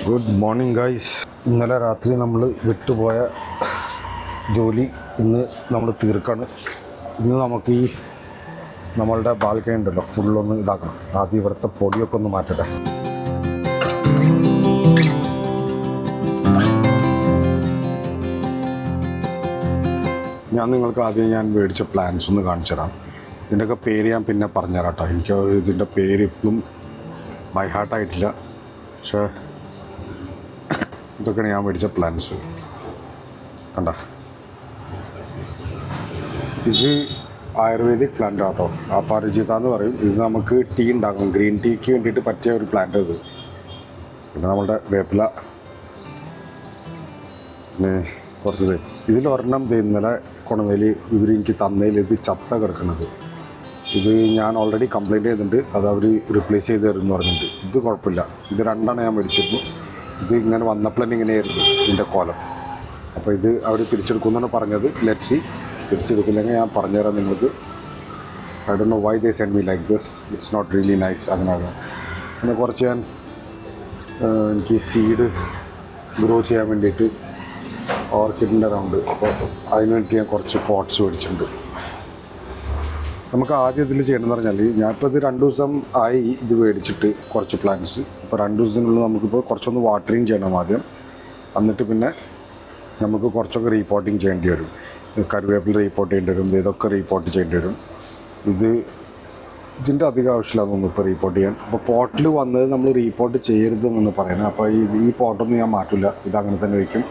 Good morning guys. ഇന്നലെ രാത്രി നമ്മൾ വിട്ടുപോയ ജോലി ഇന്ന് നമ്മൾ തീർക്കാണ്. ഇന്ന് നമുക്ക് ഈ നമ്മളുടെ ബാൽക്കണി ഉണ്ടല്ലോ ഫുള്ളൊന്ന് ഇതാക്കണം. ആദ്യം ഇവിടുത്തെ പൊടിയൊക്കെ ഒന്ന് മാറ്റട്ടെ. നിങ്ങൾക്ക് ആദ്യം ഞാൻ മേടിച്ച പ്ലാൻസ് ഒന്ന് കാണിച്ചു തരാം. ഇതിൻ്റെയൊക്കെ പേര് ഞാൻ പിന്നെ പറഞ്ഞുതരാം കേട്ടോ. എനിക്ക് ഇതിൻ്റെ പേര് ഇപ്പോഴും ബൈ ഹാർട്ടായിട്ടില്ല. പക്ഷേ ഇതൊക്കെയാണ് ഞാൻ മേടിച്ച പ്ലാൻസ്. കണ്ട, ഇത് ആയുർവേദിക് പ്ലാന്റ് ആട്ടോ. അപരാജിത എന്ന് പറയും. ഇത് നമുക്ക് ടീ ഉണ്ടാക്കും, ഗ്രീൻ ടീക്ക് വേണ്ടിയിട്ട് പറ്റിയ ഒരു പ്ലാന്റ് ഇത്. പിന്നെ നമ്മളുടെ വേപ്പില, പിന്നെ കുറച്ച് ഇതിലൊരെണ്ണം ഇന്നലെ കൊണ്ടുവന്നതിൽ ഇവർ എനിക്ക് തന്നതിൽ ഇത് ചത്ത കിടക്കുന്നത്. ഇത് ഞാൻ ഓൾറെഡി കംപ്ലയിൻറ്റ് ചെയ്തിട്ടുണ്ട്. അത് അവർ റിപ്ലേസ് ചെയ്ത് തരുമെന്ന് പറഞ്ഞിട്ടുണ്ട്. ഇത് കുഴപ്പമില്ല. ഇത് രണ്ടാണ് ഞാൻ മേടിച്ചിരുന്നു. ഇത് ഇങ്ങനെ വന്നപ്പോൾ തന്നെ ഇങ്ങനെയായിരുന്നു ഇതിൻ്റെ കോലം. അപ്പോൾ ഇത് അവർ തിരിച്ചെടുക്കുമെന്നാണ് പറഞ്ഞത്. Let see. തിരിച്ചെടുക്കില്ലെങ്കിൽ ഞാൻ പറഞ്ഞുതരാം നിങ്ങൾക്ക്. I don't know why they send me like this. It's not really nice. അങ്ങനെയാണ്. പിന്നെ കുറച്ച് ഞാൻ എനിക്ക് സീഡ് ഗ്രോ ചെയ്യാൻ വേണ്ടിയിട്ട് ഓർക്കിഡിൻ്റെ റൗണ്ട്, അപ്പോൾ അതിന് വേണ്ടി ഞാൻ കുറച്ച് പോട്ട്സ് മേടിച്ചിട്ടുണ്ട്. നമുക്ക് ആദ്യം ഇതിൽ ചെയ്യണമെന്ന് പറഞ്ഞാൽ, ഞാനിപ്പോൾ ഇത് 2 ദിവസം ആയി ഇത് മേടിച്ചിട്ട് കുറച്ച് പ്ലാന്റ്സ്. അപ്പോൾ 2 ദിവസത്തിനുള്ളിൽ നമുക്കിപ്പോൾ കുറച്ചൊന്ന് വാട്ടറിങ് ചെയ്യണം ആദ്യം. എന്നിട്ട് പിന്നെ നമുക്ക് കുറച്ചൊക്കെ റീപോർട്ടിങ് ചെയ്യേണ്ടി വരും. കറിവേപ്പില റീപോർട്ട് ചെയ്യേണ്ടി വരും, ഇതൊക്കെ റീപോർട്ട് ചെയ്യേണ്ടി വരും. ഇതിൻ്റെ അധികം ആവശ്യമില്ലാതൊന്നും ഇപ്പോൾ റീപോർട്ട് ചെയ്യാൻ. അപ്പോൾ പോട്ടിൽ വന്നത് നമ്മൾ റീപോർട്ട് ചെയ്യരുതെന്ന് പറയുന്നത്. അപ്പോൾ ഈ പോട്ടൊന്നും ഞാൻ മാറ്റില്ല, ഇതങ്ങനെ തന്നെ വയ്ക്കും.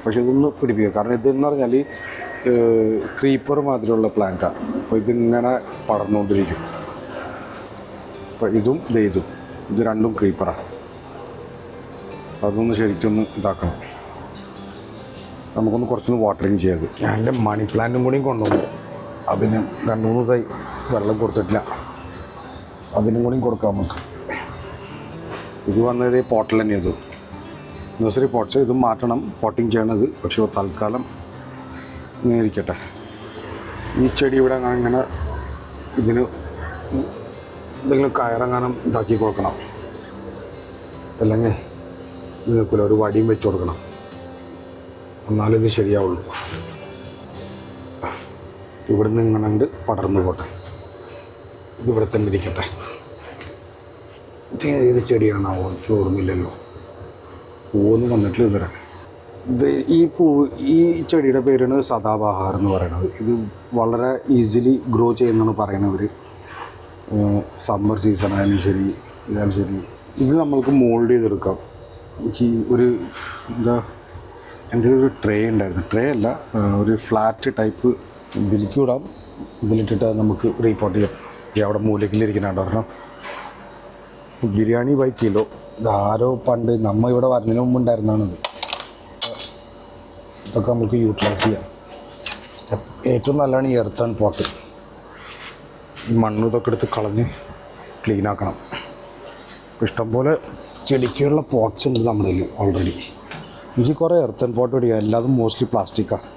പക്ഷേ ഇതൊന്ന് പിടിപ്പിക്കുക. കാരണം ഇതെന്ന് പറഞ്ഞാൽ ക്രീപ്പർ മാതിരിയുള്ള പ്ലാന്റാണ്. അപ്പോൾ ഇതിങ്ങനെ പടർന്നുകൊണ്ടിരിക്കും. അപ്പോൾ ഇതും ഇത് രണ്ടും ക്രീപ്പറാണ്. അതൊന്ന് ശരിക്കൊന്ന് ഇതാക്കണം. നമുക്കൊന്ന് കുറച്ചൊന്ന് വാട്ടറിങ് ചെയ്യാത്. ഞാൻ എൻ്റെ മണി പ്ലാന്റും കൂടിയും കൊണ്ടുവന്നു. അതിന് 2-3 ദിവസമായി വെള്ളം കൊടുത്തിട്ടില്ല. അതിനും കൂടിയും കൊടുക്കാം നമുക്ക്. ഇത് വന്നത് പോട്ടിൽ തന്നെ ഇത് നഴ്സറി പോട്ട്സ്. ഇത് മാറ്റണം, പോട്ടിങ് ചെയ്യണത്. പക്ഷേ തൽക്കാലം ഇരിക്കട്ടെ. ഈ ചെടി ഇവിടെ അങ്ങനെ ഇതിന് എന്തെങ്കിലും കയറങ്ങാനും ഇതാക്കി കൊടുക്കണം. അല്ലെങ്കിൽ ഇത് നിൽക്കില്ല, ഒരു വടിയും വെച്ച് കൊടുക്കണം. എന്നാലും ഇത് ശരിയാവുള്ളൂ. ഇവിടുന്ന് ഇങ്ങനെ ഉണ്ട് പടർന്നു പോട്ടെ. ഇതിവിടെ തന്നെ ഇരിക്കട്ടെ. ഇത് ഏത് ചെടിയാണാവോ, എനിക്ക് ഓർമ്മയില്ലല്ലോ. പൂവൊന്നും വന്നിട്ടില്ല ഇതുവരെ. ഈ ചെടിയുടെ പേരാണ് സദാബഹാർ എന്ന് പറയുന്നത്. ഇത് വളരെ ഈസിലി ഗ്രോ ചെയ്യുന്നതാണ് പറയുന്നവർ. സമ്മർ സീസൺ ആയാലും ശരി, ഇതായാലും ശരി. ഇത് നമ്മൾക്ക് മോൾഡ് ചെയ്തെടുക്കാം. എനിക്ക് എൻ്റെ ഒരു ട്രേ ഉണ്ടായിരുന്നു. ട്രേ അല്ല, ഒരു ഫ്ലാറ്റ് ടൈപ്പ്. ഇതിലേക്ക് വിടാം. ഇതിലിട്ടിട്ട് നമുക്ക് റീപോർട്ട് ചെയ്യാം. അവിടെ മൂലക്കിലിരിക്കുന്നുണ്ട് ഒരെണ്ണം. Biryani by kilo. ഇതാരോ പണ്ട് നമ്മൾ ഇവിടെ വരുന്നതിന് മുമ്പ് ഉണ്ടായിരുന്നതാണിത്. ഇതൊക്കെ നമുക്ക് യൂട്ടിലൈസ് ചെയ്യാം. ഏറ്റവും നല്ലതാണ് ഈ എർത്ത് ആൻഡ് പോട്ട്. ഈ മണ്ണ് ഇതൊക്കെ എടുത്ത് കളഞ്ഞ് ക്ലീനാക്കണം. ഇഷ്ടംപോലെ ചെടിക്കുള്ള പോട്ട്സ് ഉണ്ട് നമ്മുടെ കയ്യിൽ ഓൾറെഡി. എനിക്ക് കുറേ എർത്ത് ആൻഡ് പോട്ട് മേടിക്കാം. എല്ലാതും മോസ്റ്റ്ലി പ്ലാസ്റ്റിക്കാണ്,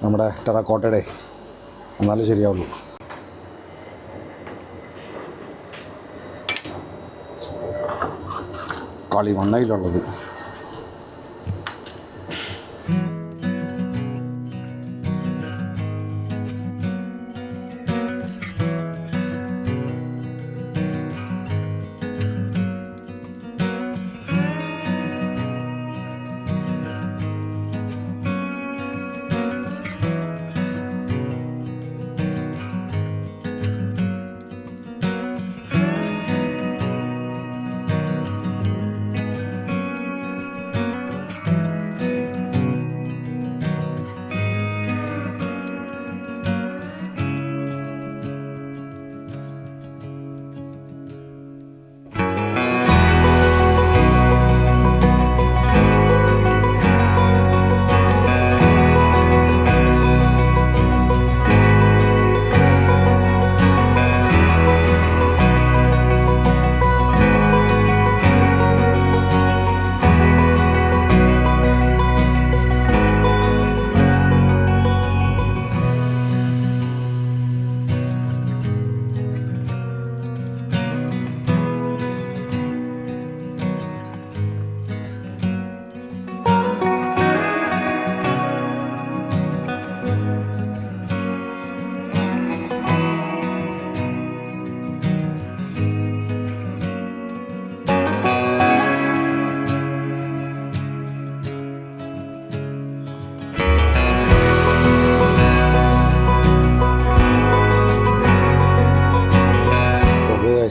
നമ്മുടെ ടെറാക്കോട്ടയുടെ. എന്നാലും ശരിയാവുള്ളൂ. കളിമണ്ണയിലുള്ളത്.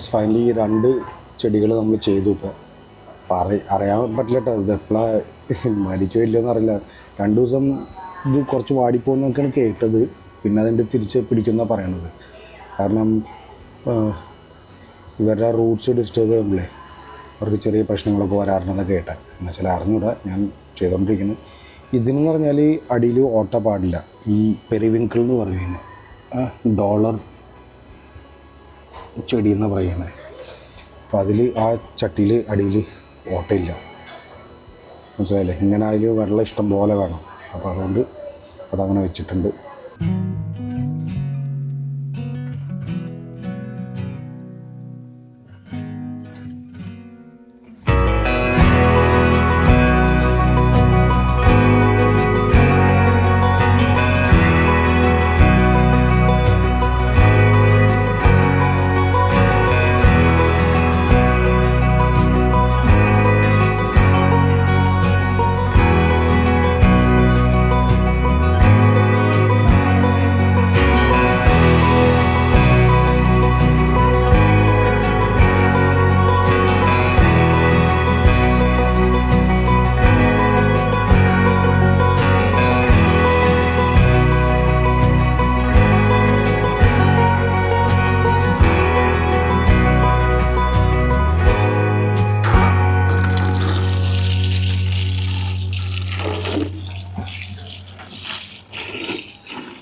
ഗൈസ് ഫൈനലി ഈ 2 ചെടികൾ നമ്മൾ ചെയ്തു. ഇപ്പോൾ അറിയാൻ പറ്റില്ല കേട്ടോ, ഇത് എപ്പോഴാണ് മരിക്കോ ഇല്ലയെന്ന് അറിയില്ല. 2 ദിവസം ഇത് കുറച്ച് വാടിപ്പോകുന്നൊക്കെയാണ് കേട്ടത്. പിന്നെ അതിൻ്റെ തിരിച്ച് പിടിക്കുന്ന പറയണത്. കാരണം ഇവരുടെ റൂട്ട്സ് ഡിസ്റ്റർബ് ചെയ്യുമ്പോഴേ അവർക്ക് ചെറിയ പ്രശ്നങ്ങളൊക്കെ വരാറുണ്ടെന്നൊക്കെ കേട്ടെ. എന്നുവെച്ചാൽ അറിഞ്ഞൂടാ, ഞാൻ ചെയ്തുകൊണ്ടിരിക്കുന്നത്. ഇതിനെന്ന് പറഞ്ഞാൽ അടിയിൽ ഓട്ട പാടില്ല. ഈ പെരിവിങ്കിൾ എന്ന് പറയുന്നത് ഡോളർ ചെടി എന്ന് പറയുന്നത്. അപ്പോൾ അതിൽ ആ ചട്ടിയിൽ അടിയിൽ ഓട്ടയില്ല, മനസ്സിലായില്ലേ? ഇങ്ങനെ അതിൽ വെള്ളം ഇഷ്ടം പോലെ വേണം. അപ്പോൾ അതുകൊണ്ട് അതങ്ങനെ വെച്ചിട്ടുണ്ട്.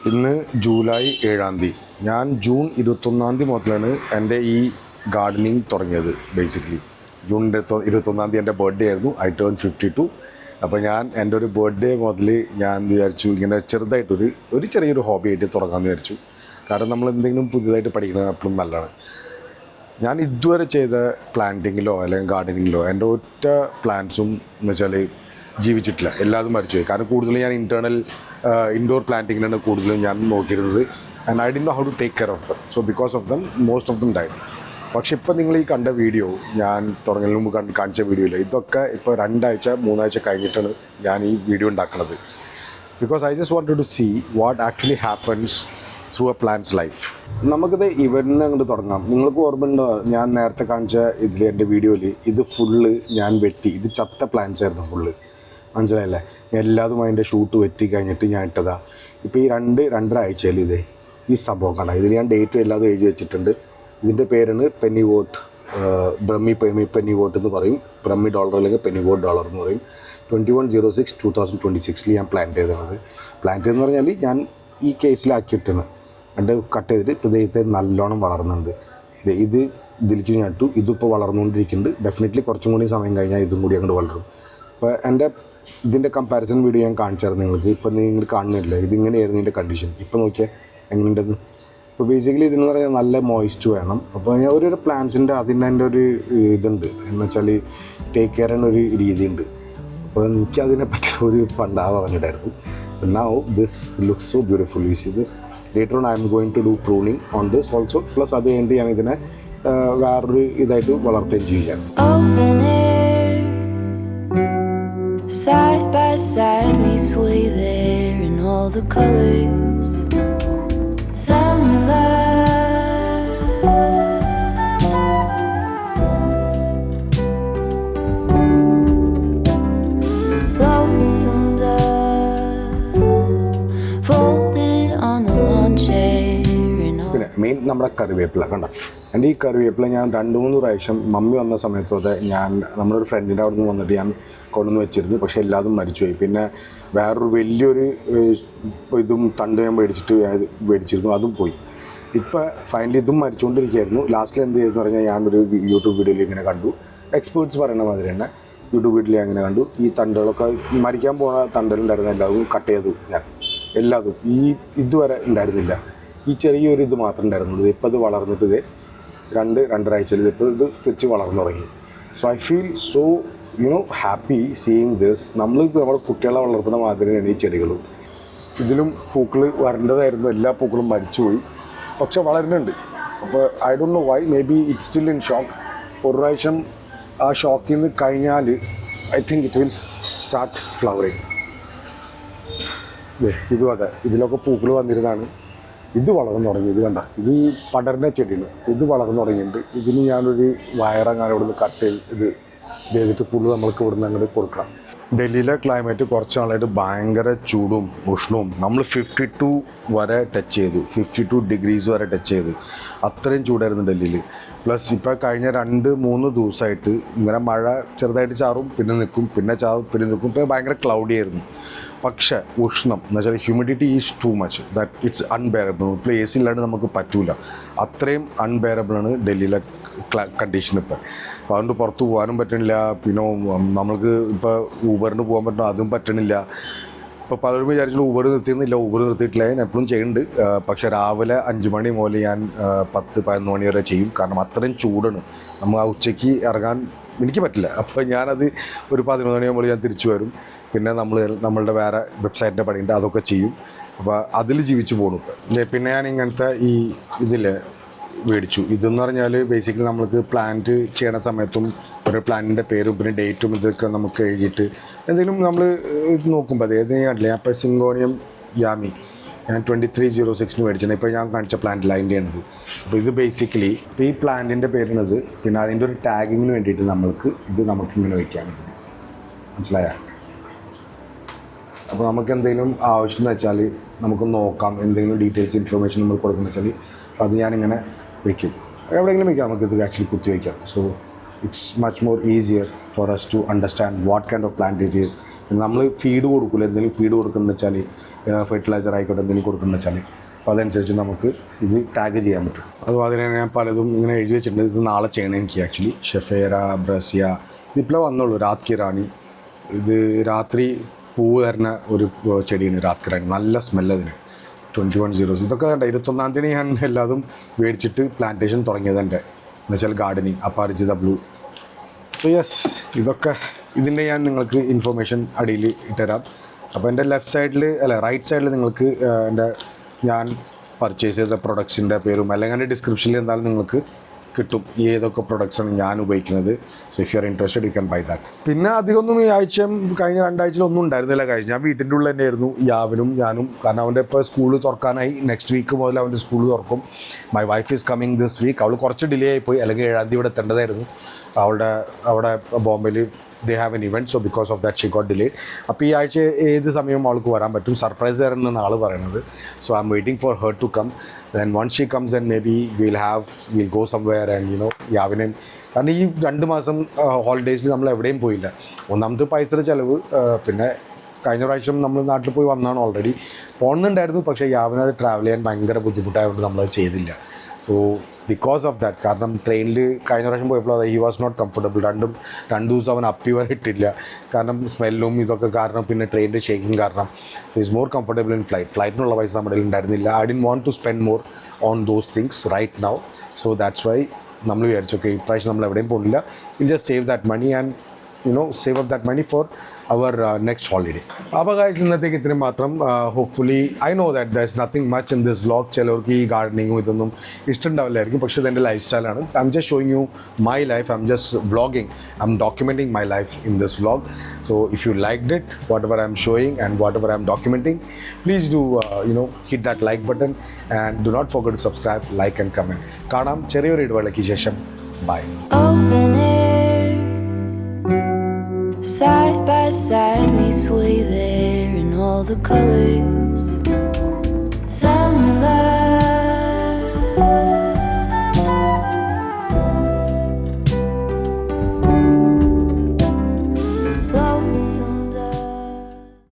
ഇന്ന് ജൂലൈ 7-ാം തീയതി. ഞാൻ ജൂൺ 21-ാം തീയതി മുതലാണ് എൻ്റെ ഈ ഗാർഡനിങ് തുടങ്ങിയത്. ബേസിക്കലി ജൂൺ 21-ാം തീയതി എൻ്റെ ബർത്ത്ഡേ ആയിരുന്നു. I turn 52. അപ്പോൾ ഞാൻ എൻ്റെ ഒരു ബർത്ത്ഡേ മുതൽ ഞാൻ വിചാരിച്ചു ഇങ്ങനെ ചെറുതായിട്ടൊരു ചെറിയൊരു ഹോബി ആയിട്ട് തുടങ്ങാമെന്ന് വിചാരിച്ചു. കാരണം നമ്മൾ എന്തെങ്കിലും പുതിയതായിട്ട് പഠിക്കുന്നത് എപ്പോഴും നല്ലതാണ്. ഞാൻ ഇതുവരെ ചെയ്ത പ്ലാന്റിങ്ങിലോ അല്ലെങ്കിൽ ഗാർഡനിങ്ങിലോ എൻ്റെ ഒറ്റ പ്ലാന്റ്സും എന്ന് വെച്ചാൽ ജീവിച്ചിട്ടില്ല. എല്ലാതും മരിച്ചുപോയി. കാരണം കൂടുതലും ഞാൻ ഇൻഡോർ പ്ലാന്റിങ്ങിനാണ് കൂടുതലും ഞാൻ നോക്കിയിരുന്നത്. And I did know how to take care of them. So because of them most of them died. പക്ഷെ ഇപ്പോൾ നിങ്ങൾ ഈ കണ്ട വീഡിയോ, ഞാൻ തുടങ്ങുന്നതിന് മുമ്പ് കാണിച്ച വീഡിയോയിൽ ഇതൊക്കെ ഇപ്പോൾ 2 ആഴ്ച 3 ആഴ്ച കഴിഞ്ഞിട്ടാണ് ഞാൻ ഈ വീഡിയോ ഉണ്ടാക്കുന്നത്. Because I just wanted to see what actually happens through a plant's life. നമുക്കിത് ഇവരിനെ അങ്ങോട്ട് തുടങ്ങാം. നിങ്ങൾക്ക് ഓർമ്മയുണ്ടോ ഞാൻ നേരത്തെ കാണിച്ച ഇതിൽ എൻ്റെ വീഡിയോയിൽ ഇത് ഫുള്ള് ഞാൻ വെട്ടി, ഇത് ചത്ത പ്ലാന്റ്സ് ആയിരുന്നു ഫുള്ള്, മനസ്സിലായില്ലേ? എല്ലാതും അതിൻ്റെ ഷൂട്ട് വെട്ടി കഴിഞ്ഞിട്ട് ഞാൻ ഇട്ടതാ. ഇപ്പോൾ ഈ 2-2.5 ആഴ്ചയിൽ ഈ സംഭവം കാണാം. ഇതിൽ ഞാൻ ഡേറ്റും എല്ലാതും എഴുതി വെച്ചിട്ടുണ്ട്. ഇതിൻ്റെ പേരാണ് പെന്നി വോട്ട്, പെന്നി വോട്ട് എന്ന് പറയും. ബ്രഹ്മി ഡോളർ അല്ലെങ്കിൽ പെന്നി വോട്ട് ഡോളർ എന്ന് പറയും. 21/06/2026 ഞാൻ പ്ലാന്റ് ചെയ്തത്. പ്ലാന്റ് ചെയ്തെന്ന് പറഞ്ഞാൽ ഞാൻ ഈ കേസിലാക്കിയിട്ടാണ് എൻ്റെ കട്ട് ചെയ്തിട്ട് ഇപ്പോൾ ദൈവത്തെ നല്ലോണം വളർന്നുണ്ട്. ഇത് ഇതിലേക്ക് ഞാൻ ഇട്ടു. ഇതിപ്പോൾ വളർന്നുകൊണ്ടിരിക്കുന്നുണ്ട്. ഡെഫിനറ്റ്ലി കുറച്ചും കൂടി സമയം കഴിഞ്ഞാൽ ഇതും കൂടി അങ്ങോട്ട് വളരും. അപ്പോൾ ഇതിൻ്റെ കമ്പാരിസൺ വീഡിയോ ഞാൻ കാണിച്ചായിരുന്നു നിങ്ങൾക്ക്. ഇപ്പോൾ നിങ്ങൾ കാണുന്നില്ല ഇതിങ്ങനെയായിരുന്നു ഇതിൻ്റെ കണ്ടീഷൻ. ഇപ്പോൾ നോക്കിയാൽ എങ്ങനെയുണ്ടെന്ന്. ഇപ്പോൾ ബേസിക്കലി ഇതെന്ന് പറഞ്ഞാൽ നല്ല മോയിസ്റ്റ് വേണം. അപ്പോൾ ഞാൻ ഒരു പ്ലാന്റ്സിൻ്റെ അതിൻ്റെ ഒരു ഇതുണ്ട്, എന്ന് വെച്ചാൽ ടേക്ക് കെയർ എന്നൊരു രീതിയുണ്ട്. അപ്പോൾ എനിക്ക് അതിനെപ്പറ്റി ഒരു പണ്ടാവ് പറഞ്ഞിട്ടായിരുന്നു. Now this looks so beautiful. You see this. Later on I am going to do pruning on this also. Plus അത് കഴിഞ്ഞിട്ട് ഞാൻ ഇതിനെ വേറൊരു ഇതായിട്ട് വളർത്തുകയും ചെയ്യാം. Side by side we sway there in all the colors. Some love, lonesome dove, folded on the lawn chair. പിന്നെ main നമ്മുടെ കറിവേപ്പില കണ്ട. എൻ്റെ ഈ കറിവേപ്പില ഞാൻ 2-3 പ്രാവശ്യം മമ്മി വന്ന സമയത്തോടെ നമ്മുടെ ഒരു ഫ്രണ്ടിൻ്റെ അവിടെ നിന്ന് വന്നിട്ട് ഞാൻ കൊണ്ടുവന്ന് വെച്ചിരുന്നു. പക്ഷേ എല്ലാതും മരിച്ചുപോയി. പിന്നെ വേറൊരു വലിയൊരു ഇതും തണ്ട് ഞാൻ മേടിച്ചിരുന്നു, അതും പോയി. ഇപ്പോൾ ഫൈനലി ഇതും മരിച്ചുകൊണ്ടിരിക്കുകയായിരുന്നു. ലാസ്റ്റിൽ എന്ത് ചെയ്തെന്ന് പറഞ്ഞാൽ ഞാനൊരു യൂട്യൂബ് വീഡിയോയിൽ ഇങ്ങനെ കണ്ടു. എക്സ്പേർട്സ് പറയുന്ന മാതിരി തന്നെ യൂട്യൂബ് വീഡിയോയിൽ അങ്ങനെ കണ്ടു. ഈ തണ്ടുകളൊക്കെ മരിക്കാൻ പോകുന്ന തണ്ടുകളുണ്ടായിരുന്ന എല്ലാതും കട്ട് ചെയ്തു ഞാൻ. എല്ലാതും ഇതുവരെ ഉണ്ടായിരുന്നില്ല. ഈ ചെറിയൊരു ഇത് മാത്രമേ ഉണ്ടായിരുന്നുള്ളൂ. ഇപ്പോൾ ഇത് വളർന്നിട്ട് 2-2.5 ആഴ്ചയിൽ ഇപ്പോൾ ഇത് തിരിച്ച് വളർന്നു തുടങ്ങി. So I feel so happy seeing this. നമ്മുടെ കുട്ടികളെ വളർത്തുന്ന മാതിരിയാണ് ഈ ചെടികളും. ഇതിലും പൂക്കൾ വരേണ്ടതായിരുന്നു. എല്ലാ പൂക്കളും മരിച്ചുപോയി, പക്ഷെ വളരുന്നുണ്ട്. അപ്പോൾ I don't know why. Maybe it still in shock. ഒരു പ്രാവശ്യം ആ ഷോക്കിൽ നിന്ന് കഴിഞ്ഞാൽ I think it will start flowering. ഇതും അതെ, ഇതിലൊക്കെ പൂക്കൾ വന്നിരുന്നതാണ്. ഇത് വളർന്നു തുടങ്ങി. ഇത് കണ്ട, ഇത് പടർന്ന ചെടിയാണ്. ഇത് വളർന്നു തുടങ്ങിയിട്ടുണ്ട്. ഇതിന് ഞാനൊരു വയറങ്ങനെ ഇവിടുന്ന് കട്ട് ചെയ്തിട്ട് ഫുള്ള് നമ്മൾക്ക് ഇവിടുന്ന് അങ്ങോട്ട് കൊടുക്കണം. ഡൽഹിയിലെ ക്ലൈമറ്റ് കുറച്ച് നാളായിട്ട് ഭയങ്കര ചൂടും ഉഷ്ണവും. നമ്മൾ 52 വരെ ടച്ച് ചെയ്തു, 52 ഡിഗ്രീസ് വരെ ടച്ച് ചെയ്തു. അത്രയും ചൂടായിരുന്നു ഡൽഹിയിൽ. പ്ലസ് ഇപ്പോൾ കഴിഞ്ഞ 2-3 ദിവസമായിട്ട് ഇങ്ങനെ മഴ ചെറുതായിട്ട് ചാറും, പിന്നെ നിൽക്കും, പിന്നെ ചാറും, പിന്നെ നിൽക്കും. ഇപ്പോൾ ഭയങ്കര ക്ലൗഡി ആയിരുന്നു. പക്ഷേ ഉഷ്ണം എന്ന് വെച്ചാൽ humidity is too much, that it's unbearable. ഇപ്പോൾ എ സി ഇല്ലാണ്ട് നമുക്ക് പറ്റൂല. അത്രയും അൺബെയറബിളാണ് ഡൽഹിയിലെ കണ്ടീഷൻ ഇപ്പോൾ. അപ്പോൾ അതുകൊണ്ട് പുറത്ത് പോകാനും പറ്റണില്ല. പിന്നെ നമ്മൾക്ക് ഇപ്പോൾ ഊബറിന് പോകാൻ പറ്റണം, അതും പറ്റണില്ല. ഇപ്പോൾ പലരും വിചാരിച്ചു ഊബർ നിർത്തിയിരുന്നില്ല. ഊബർ നിർത്തിയിട്ടില്ല, ഞാൻ എപ്പോഴും ചെയ്യുന്നുണ്ട്. പക്ഷേ രാവിലെ 5 മണി മുതൽ ഞാൻ 10-11 മണി വരെ ചെയ്യും. കാരണം അത്രയും ചൂടാണ്. നമ്മൾ ആ ഉച്ചയ്ക്ക് ഇറങ്ങാൻ എനിക്ക് പറ്റില്ല. അപ്പോൾ ഞാനത് ഒരു 11 മണിയാകുമ്പോൾ ഞാൻ തിരിച്ചു വരും. പിന്നെ നമ്മളുടെ വേറെ വെബ്സൈറ്റിൻ്റെ പണിയുണ്ട്, അതൊക്കെ ചെയ്യും. അപ്പോൾ അതിൽ ജീവിച്ചു പോകണം ഇപ്പോൾ. പിന്നെ ഞാൻ ഇങ്ങനത്തെ ഇതിൽ മേടിച്ചു. ഇതെന്ന് പറഞ്ഞാൽ ബേസിക്കലി നമ്മൾക്ക് പ്ലാന്റ് ചെയ്യണ സമയത്തും ഒരു പ്ലാന്റിൻ്റെ പേരും പിന്നെ ഡേറ്റും ഇതൊക്കെ നമുക്ക് എഴുതിയിട്ട് എന്തെങ്കിലും നമ്മൾ ഇത് നോക്കുമ്പോൾ അത് ഞാൻ കണ്ടില്ല. ഞാൻ ഇപ്പോൾ സിങ്കോണിയം യാമി ഞാൻ 2306 മേടിച്ചത്. ഇപ്പോൾ ഞാൻ കാണിച്ച പ്ലാന്റ് അതിൻ്റെയാണിത്. അപ്പോൾ ഇത് ബേസിക്കലി ഇപ്പോൾ ഈ പ്ലാന്റിൻ്റെ പേരാണിത്. പിന്നെ അതിൻ്റെ ഒരു ടാഗിങ്ങിന് വേണ്ടിയിട്ട് നമുക്കിങ്ങനെ വയ്ക്കാൻ പറ്റും. മനസ്സിലായോ? അപ്പോൾ നമുക്ക് എന്തെങ്കിലും ആവശ്യം എന്ന് വെച്ചാൽ നമുക്ക് നോക്കാം. എന്തെങ്കിലും ഡീറ്റെയിൽസ് ഇൻഫർമേഷൻ നമ്മൾ കൊടുക്കുന്നത് വെച്ചാൽ അത് ഞാനിങ്ങനെ വയ്ക്കും. എവിടെയെങ്കിലും വയ്ക്കാം, നമുക്കിത് ആക്ച്വലി കുത്തി വയ്ക്കാം. So it's much more easier for us to understand what kind of plant it is. നമ്മൾ ഫീഡ് കൊടുക്കില്ല, എന്തെങ്കിലും ഫീഡ് കൊടുക്കുന്നത് വെച്ചാൽ ഫെർട്ടിലൈസർ ആയിക്കോട്ടെ എന്തെങ്കിലും കൊടുക്കുന്നത് വെച്ചാൽ അപ്പോൾ അതനുസരിച്ച് നമുക്ക് ഇത് ടാഗ് ചെയ്യാൻ പറ്റും. അതുപോലെ തന്നെ ഞാൻ പലതും ഇങ്ങനെ എഴുതി വെച്ചിട്ടുണ്ട്. ഇത് നാളെ ചെയ്യണം എനിക്ക് ആക്ച്വലി. ഷെഫേര, ബ്രസിയ, ഇതിപ്പോൾ വന്നുള്ളൂ. രാത് കി റാണി, ഇത് രാത്രി പൂവ് തരുന്ന ഒരു ചെടിയാണ് രാത് കി റാണി. നല്ല സ്മെല്ലതിന്. 2100 ഇതൊക്കെ കണ്ട 21-ാം തീയതി ഞാൻ എല്ലാതും മേടിച്ചിട്ട് പ്ലാന്റേഷൻ തുടങ്ങിയത് എൻ്റെ എന്നുവെച്ചാൽ ഗാർഡനിങ് അപാരിജിത ബ്ലൂ. സോ യെസ്, ഇതിൻ്റെ ഞാൻ നിങ്ങൾക്ക് ഇൻഫർമേഷൻ അടിയിൽ ഇട്ടുതരാം. അപ്പോൾ എൻ്റെ റൈറ്റ് സൈഡിൽ നിങ്ങൾക്ക് ഞാൻ പർച്ചേസ് ചെയ്ത പ്രൊഡക്ട്സിൻ്റെ പേരും അല്ലെങ്കിൽ എൻ്റെ ഡിസ്ക്രിപ്ഷനിൽ എന്തായാലും നിങ്ങൾക്ക് കിട്ടും ഏതൊക്കെ പ്രൊഡക്ട്സാണ് ഞാൻ ഉപയോഗിക്കുന്നത്. So if you are interested you can buy that. പിന്നെ അധികമൊന്നും ഈ ആഴ്ചയും കഴിഞ്ഞ 2 ആഴ്ചയിലൊന്നും ഉണ്ടായിരുന്നില്ല. ഞാൻ വീട്ടിൻ്റെ ഉള്ളിൽ തന്നെയായിരുന്നു, യാവിനും ഞാനും. കാരണം അവൻ്റെ ഇപ്പോൾ സ്കൂൾ തുറക്കാനായി. നെക്സ്റ്റ് വീക്ക് മുതൽ അവൻ്റെ സ്കൂൾ തുറക്കും. My wife is coming this week. അവൾ കുറച്ച് ഡിലേ ആയിപ്പോയി, അല്ലെങ്കിൽ 7-ാം തീയതി ഇവിടെ എത്തേണ്ടതായിരുന്നു. അവിടെ ബോംബെയിൽ they have an event, so because of that she got delayed. അപ്പോൾ ഈ ആഴ്ച ഏത് സമയവും അവൾക്ക് വരാൻ പറ്റും. സർപ്രൈസ് തരുന്നതാണ് ആൾ പറയുന്നത്. So I am waiting for her to come. then once she comes then maybe we'll go somewhere and യാവിനെ. കാരണം ഈ 2 മാസം ഹോളിഡേയ്സിൽ നമ്മൾ എവിടെയും പോയില്ല. ഒന്നാമത് പൈസയുടെ ചിലവ്, പിന്നെ കഴിഞ്ഞ പ്രാവശ്യം നമ്മൾ നാട്ടിൽ പോയി വന്നതാണ് ഓൾറെഡി. പോകുന്നുണ്ടായിരുന്നു, പക്ഷേ യാവിനത് ട്രാവൽ ചെയ്യാൻ ഭയങ്കര ബുദ്ധിമുട്ടായതുകൊണ്ട് നമ്മളത് ചെയ്തില്ല. സോ ബിക്കോസ് ഓഫ് ദാറ്റ്, കാരണം ട്രെയിനിൽ കഴിഞ്ഞ പ്രാവശ്യം പോയപ്പോൾ ഹി വാസ് നോട്ട് കംഫർട്ടബിൾ. 2 ദിവസം അവൻ അപ്പി വരെ ഇട്ടില്ല. കാരണം സ്മെല്ലും ഇതൊക്കെ കാരണം, പിന്നെ ട്രെയിനിൻ്റെ ഷേക്കിങ് കാരണം. ഈസ് മോർ കംഫർട്ടബിൾ ഇൻ ഫ്ലൈറ്റിനുള്ള പൈസ നമ്മുടെ കയ്യിൽ ഉണ്ടായിരുന്നില്ല. I didn't want to spend more on those things right now. So that's why നമ്മൾ വിചാരിച്ചു ഓക്കെ ഈ പ്രാവശ്യം നമ്മൾ എവിടെയും പോകില്ല. Will just save that money and save up that money for our next holiday. അപ്പോൾ guys, ഇന്നത്തേക്ക് ഇത്രയും മാത്രം. Hopefully I know that there is nothing much in this vlog. ചിലവർക്ക് ഈ ഗാർഡനിങ്ങും ഇതൊന്നും ഇഷ്ടമുണ്ടാവില്ലായിരിക്കും, പക്ഷേ ഇതെൻ്റെ ലൈഫ് സ്റ്റൈലാണ്. I am just showing you my life. I am just vlogging. I M documenting my life in this vlog. So if you liked it, what ever I M showing and what ever I M documenting, please do hit that like button and do not forget to subscribe, like and comment. കാണാം ചെറിയൊരു ഇടവേളയ്ക്ക് ശേഷം. By. Side by side we sway there in all the colors.